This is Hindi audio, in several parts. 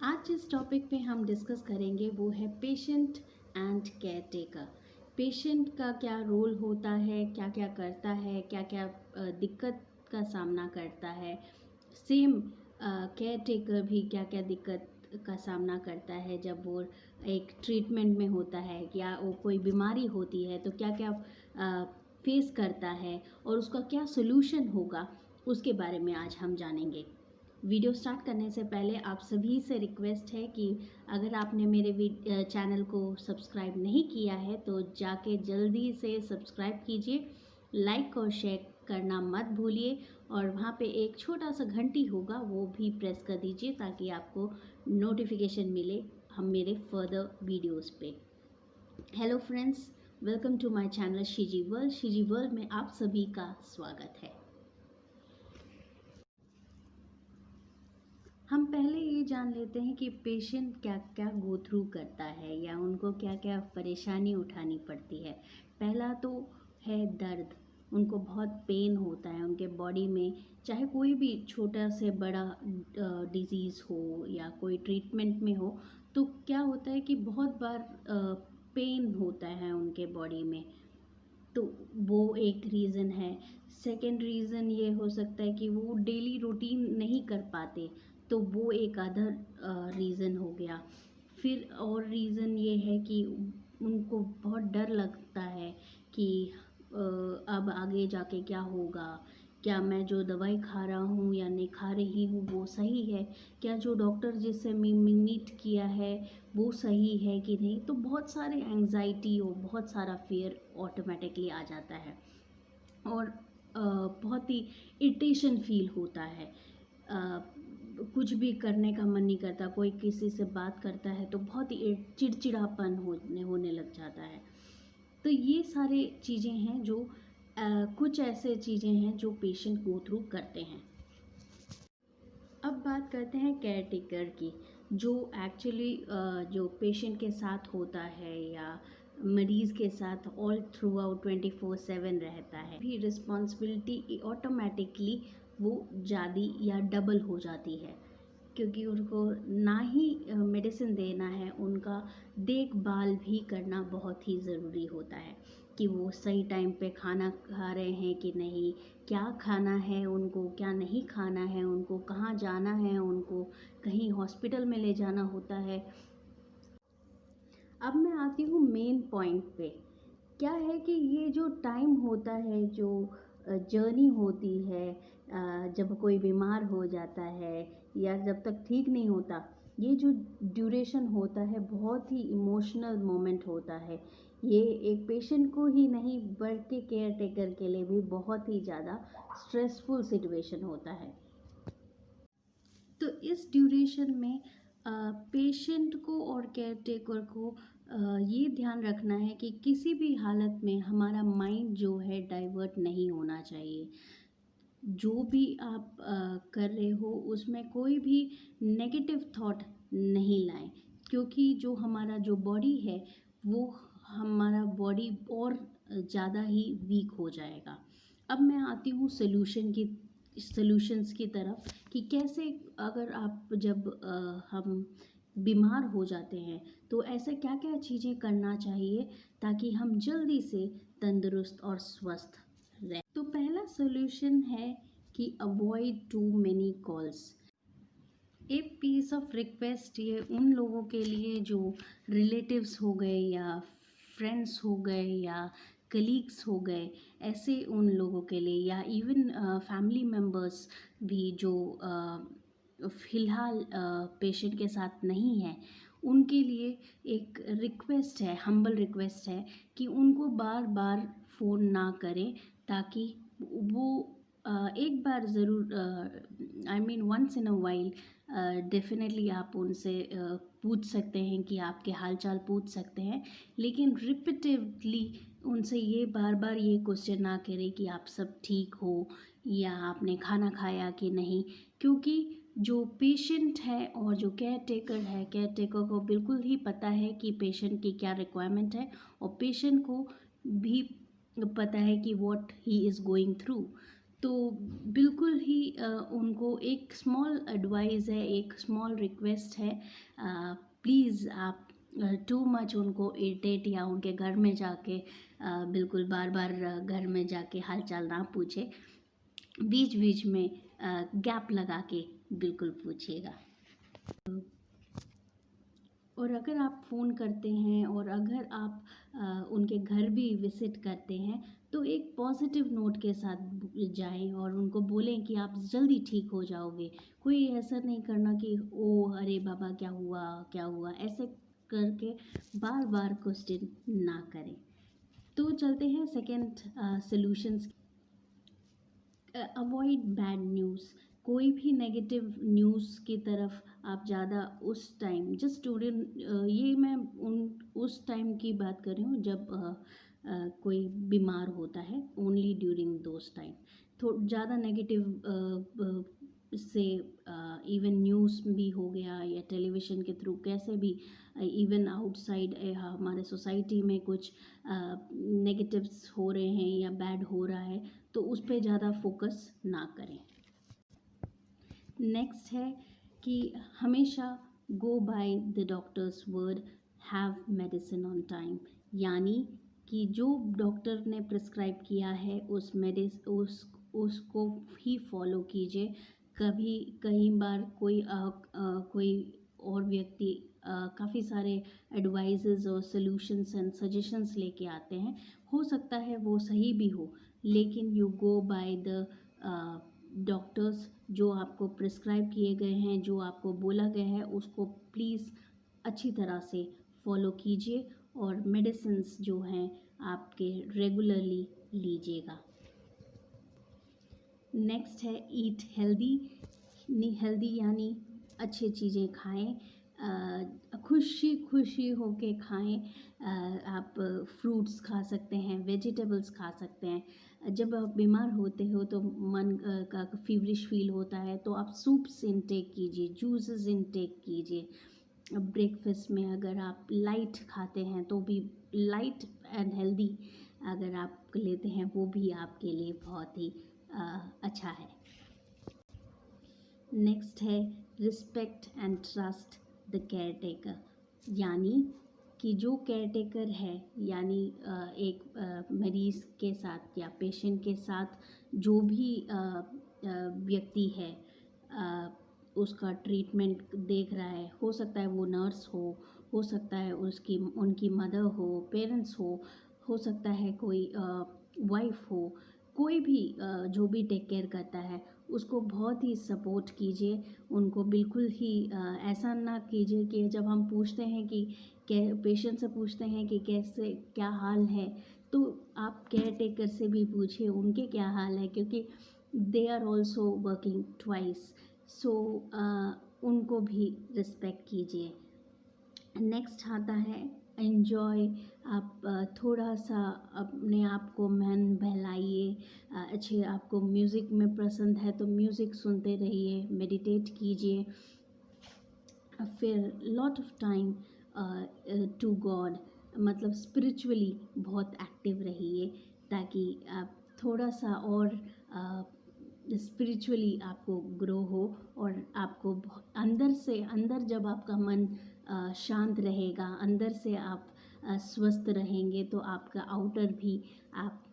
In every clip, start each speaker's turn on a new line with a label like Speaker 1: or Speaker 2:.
Speaker 1: आज जिस टॉपिक पे हम डिस्कस करेंगे वो है patient and care taker. Patient का क्या रोल होता है, क्या क्या करता है, क्या क्या दिक्कत का सामना करता है। सेम केयर टेकर भी क्या क्या दिक्कत का सामना करता है जब वो एक ट्रीटमेंट में होता है या वो कोई बीमारी होती है तो क्या क्या फेस करता है और उसका क्या सोल्यूशन होगा, उसके बारे में आज हम जानेंगे। वीडियो स्टार्ट करने से पहले आप सभी से रिक्वेस्ट है कि अगर आपने मेरे चैनल को सब्सक्राइब नहीं किया है तो जाके जल्दी से सब्सक्राइब कीजिए, लाइक और शेयर करना मत भूलिए और वहाँ पे एक छोटा सा घंटी होगा वो भी प्रेस कर दीजिए ताकि आपको नोटिफिकेशन मिले हम मेरे फर्दर वीडियोस पे। Hello friends, welcome to my channel Sheeji world. Sheeji world में आप सभी का स्वागत है। हम पहले ये जान लेते हैं कि पेशेंट क्या क्या गो थ्रू करता है या उनको क्या क्या परेशानी उठानी पड़ती है। पहला तो है दर्द। उनको बहुत पेन होता है उनके बॉडी में, चाहे कोई भी छोटा से बड़ा डिजीज़ हो या कोई ट्रीटमेंट में हो तो क्या होता है कि बहुत बार पेन होता है उनके बॉडी में, तो वो एक रीज़न है। सेकंड रीज़न ये हो सकता है कि वो डेली रूटीन नहीं कर पाते, तो वो एक अदर रीज़न हो गया। फिर और रीज़न ये है कि उनको बहुत डर लगता है कि अब आगे जाके क्या होगा, क्या मैं जो दवाई खा रहा हूँ या नहीं खा रही हूँ वो सही है, क्या जो डॉक्टर जिससे मीट किया है वो सही है कि नहीं। तो बहुत सारे एंग्जाइटी और बहुत सारा फियर ऑटोमेटिकली आ जाता है और बहुत ही इरिटेशन फील होता है। कुछ भी करने का मन नहीं करता, कोई किसी से बात करता है तो बहुत ही चिड़चिड़ापन होने लग जाता है। तो ये सारे चीज़ें हैं जो कुछ ऐसे चीज़ें हैं जो पेशेंट गो थ्रू करते हैं। अब बात करते हैं केयर टेकर की, जो एक्चुअली जो पेशेंट के साथ होता है या मरीज़ के साथ ऑल थ्रू आउट 24/7 रहता है। भी रिस्पॉन्सिबिलिटी ऑटोमेटिकली वो ज़्यादा या डबल हो जाती है क्योंकि उनको ना ही मेडिसिन देना है, उनका देखभाल भी करना बहुत ही ज़रूरी होता है कि वो सही टाइम पे खाना खा रहे हैं कि नहीं, क्या खाना है उनको, क्या नहीं खाना है उनको, कहाँ जाना है उनको, कहीं हॉस्पिटल में ले जाना होता है। अब मैं आती हूँ मेन पॉइंट पे। क्या है कि ये जो टाइम होता है, जो जर्नी होती है, जब कोई बीमार हो जाता है या जब तक ठीक नहीं होता, ये जो ड्यूरेशन होता है बहुत ही इमोशनल मोमेंट होता है। ये एक पेशेंट को ही नहीं बल्कि केयर टेकर के लिए भी बहुत ही ज़्यादा स्ट्रेसफुल सिचुएशन होता है। तो इस ड्यूरेशन में पेशेंट को और केयर टेकर को ये ध्यान रखना है कि किसी भी हालत में हमारा माइंड जो है डाइवर्ट नहीं होना चाहिए। जो भी आप कर रहे हो उसमें कोई भी नेगेटिव थॉट नहीं लाएं, क्योंकि जो हमारा जो बॉडी है वो हमारा बॉडी और ज़्यादा ही वीक हो जाएगा। अब मैं आती हूँ सॉल्यूशंस की तरफ कि कैसे, अगर आप जब हम बीमार हो जाते हैं तो ऐसे क्या क्या चीज़ें करना चाहिए ताकि हम जल्दी से तंदुरुस्त और स्वस्थ रहें। तो पहला सॉल्यूशन है कि अवॉइड टू मेनी कॉल्स। एक पीस ऑफ रिक्वेस्ट ये उन लोगों के लिए जो रिलेटिव्स हो गए या फ्रेंड्स हो गए या कलीग्स हो गए, ऐसे उन लोगों के लिए या इवन फैमिली मेम्बर्स भी जो फ़िलहाल पेशेंट के साथ नहीं है, उनके लिए एक रिक्वेस्ट है, हम्बल रिक्वेस्ट है कि उनको बार बार फ़ोन ना करें, ताकि वो एक बार ज़रूर, I mean once in a while definitely आप उनसे पूछ सकते हैं कि आपके हाल चाल पूछ सकते हैं, लेकिन रिपीटेडली उनसे ये बार बार ये क्वेश्चन ना करें कि आप सब ठीक हो या आपने खाना खाया कि नहीं। क्योंकि जो पेशेंट है और जो केयर टेकर को बिल्कुल ही पता है कि पेशेंट की क्या रिक्वायरमेंट है और पेशेंट को भी पता है कि what he is going through. तो बिल्कुल ही उनको एक स्मॉल एडवाइस है, एक स्मॉल रिक्वेस्ट है, प्लीज़ आप टू मच उनको इरिटेट या उनके घर में जाके बिल्कुल बार बार घर में जाके हाल चाल ना पूछे, बीच बीच में गैप लगा के बिल्कुल पूछिएगा। और अगर आप फ़ोन करते हैं और अगर आप उनके घर भी विज़िट करते हैं तो एक पॉजिटिव नोट के साथ जाएं और उनको बोलें कि आप जल्दी ठीक हो जाओगे। कोई ऐसा नहीं करना कि ओ अरे बाबा क्या हुआ ऐसे करके बार बार क्वेश्चन ना करें। तो चलते हैं second solutions. Avoid bad news. कोई भी नेगेटिव न्यूज़ की तरफ आप ज़्यादा उस टाइम जस्ट स्टूडेंट, ये मैं उस टाइम की बात कर रही हूँ जब कोई बीमार होता है, ओनली ड्यूरिंग दोज टाइम। तो ज़्यादा नेगेटिव से इवन न्यूज़ भी हो गया या टेलीविज़न के थ्रू कैसे भी, इवन आउटसाइड हमारे सोसाइटी में कुछ नेगेटिव्स हो रहे हैं या बैड हो रहा है तो उस पर ज़्यादा फोकस ना करें। नेक्स्ट है कि हमेशा go by the doctor's word, have medicine on time. यानी कि जो डॉक्टर ने प्रिस्क्राइब किया है उसको ही फॉलो कीजिए। कभी कई बार कोई और व्यक्ति काफ़ी सारे एडवाइजेज़ और सॉल्यूशंस एंड सजेशंस लेके आते हैं, हो सकता है वो सही भी हो, लेकिन you go by the doctors जो आपको प्रिस्क्राइब किए गए हैं, जो आपको बोला गया है उसको प्लीज़ अच्छी तरह से फॉलो कीजिए और मेडिसिन्स जो हैं आपके रेगुलरली लीजिएगा। नेक्स्ट है ईट हेल्दी। हेल्दी यानी अच्छी चीज़ें खाएं, खुशी खुशी होके खाएं। आप फ्रूट्स खा सकते हैं, वेजिटेबल्स खा सकते हैं। जब आप बीमार होते हो तो मन का फीवरिश फील होता है तो आप सूप्स इनटेक कीजिए, जूसेस इनटेक कीजिए। ब्रेकफास्ट में अगर आप लाइट खाते हैं तो भी लाइट एंड हेल्दी अगर आप लेते हैं वो भी आपके लिए बहुत ही अच्छा है। नेक्स्ट है respect and trust the care taker. यानी कि जो केयर टेकर है, यानी एक मरीज़ के साथ या पेशेंट के साथ जो भी व्यक्ति है उसका ट्रीटमेंट देख रहा है, हो सकता है वो नर्स हो सकता है उनकी मदर पेरेंट्स हो सकता है कोई वाइफ हो, कोई भी जो भी टेक केयर करता है उसको बहुत ही सपोर्ट कीजिए। उनको बिल्कुल ही ऐसा ना कीजिए कि जब हम पूछते हैं कि पेशेंट से पूछते हैं कि कैसे क्या हाल है तो आप केयर टेकर से भी पूछिए उनके क्या हाल है, क्योंकि they are also working twice. So उनको भी रिस्पेक्ट कीजिए। नेक्स्ट आता है एन्जॉय। आप थोड़ा सा अपने आप को मन बहलाइए। अच्छे आपको म्यूज़िक में पसंद है तो म्यूज़िक सुनते रहिए, मेडिटेट कीजिए। फिर lot of time to God, मतलब स्पिरिचुअली बहुत एक्टिव रहिए ताकि आप थोड़ा सा और स्पिरिचुअली आपको ग्रो हो और आपको अंदर जब आपका मन शांत रहेगा, अंदर से आप स्वस्थ रहेंगे तो आपका आउटर भी आप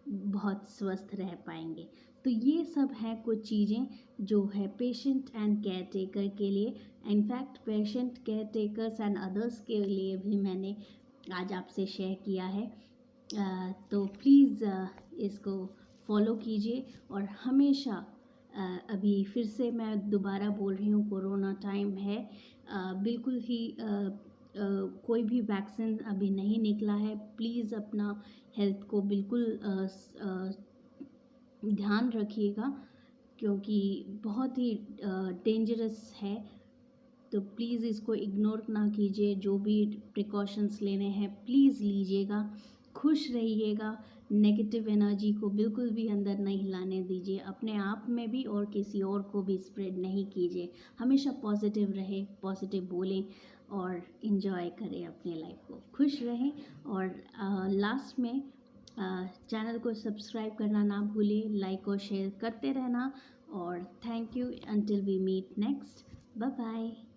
Speaker 1: बहुत स्वस्थ रह पाएंगे। तो ये सब है कुछ चीज़ें जो है पेशेंट एंड केयर टेकर के लिए। In fact patient care takers and others के लिए भी मैंने आज आपसे शेयर किया है। तो प्लीज़ इसको फॉलो कीजिए और हमेशा अभी फिर से मैं दोबारा बोल रही हूँ, कोरोना टाइम है, बिल्कुल ही कोई भी वैक्सीन अभी नहीं निकला है। प्लीज़ अपना हेल्थ को बिल्कुल ध्यान रखिएगा क्योंकि बहुत ही डेंजरस है। तो प्लीज़ इसको इग्नोर ना कीजिए, जो भी प्रिकॉशंस लेने हैं प्लीज़ लीजिएगा। खुश रहिएगा, नेगेटिव एनर्जी को बिल्कुल भी अंदर नहीं लाने दीजिए, अपने आप में भी और किसी और को भी स्प्रेड नहीं कीजिए। हमेशा पॉजिटिव रहें, पॉजिटिव बोलें और इन्जॉय करें अपने लाइफ को, खुश रहें। और लास्ट में चैनल को सब्सक्राइब करना ना भूलें, लाइक और शेयर करते रहना। और thank you, until we meet next, bye bye.